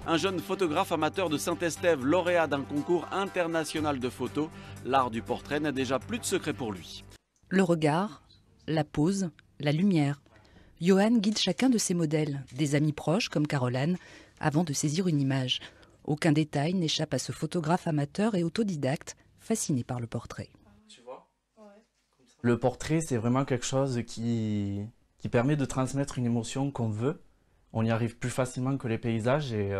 un jeune photographe amateur de Saint-Estève, lauréat d'un concours international de photos. L'art du portrait n'a déjà plus de secret pour lui. Le regard, la pose, la lumière. Johan guide chacun de ses modèles, des amis proches comme Caroline, avant de saisir une image. Aucun détail n'échappe à ce photographe amateur et autodidacte, fasciné par le portrait. Le portrait, c'est vraiment quelque chose qui permet de transmettre une émotion qu'on veut. On y arrive plus facilement que les paysages et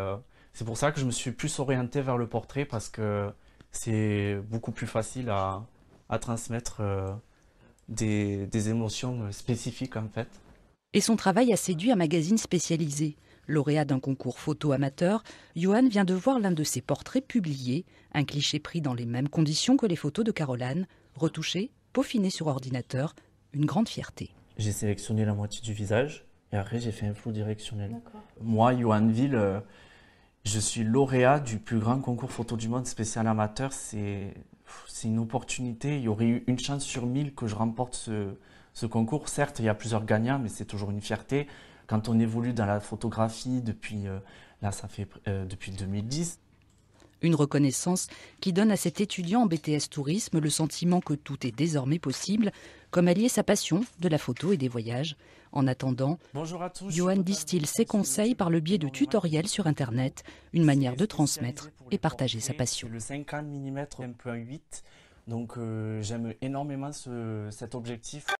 c'est pour ça que je me suis plus orienté vers le portrait parce que c'est beaucoup plus facile à transmettre des émotions spécifiques en fait. Et son travail a séduit un magazine spécialisé. Lauréat d'un concours photo amateur, Johan vient de voir l'un de ses portraits publiés, un cliché pris dans les mêmes conditions que les photos de Caroline, retouché, peaufiné sur ordinateur, une grande fierté. J'ai sélectionné la moitié du visage et après j'ai fait un flou directionnel. Moi, Johan Ville, je suis lauréat du plus grand concours photo du monde spécial amateur. C'est une opportunité, il y aurait eu une chance sur 1000 que je remporte ce concours. Certes, il y a plusieurs gagnants, mais c'est toujours une fierté. Quand on évolue dans la photographie depuis 2010. Une reconnaissance qui donne à cet étudiant en BTS Tourisme le sentiment que tout est désormais possible, comme allier sa passion de la photo et des voyages. En attendant, Johan distille ses conseils par le biais de tutoriels sur Internet, une manière de transmettre et partager sa passion. Le 50 mm 1.8, donc j'aime énormément cet objectif.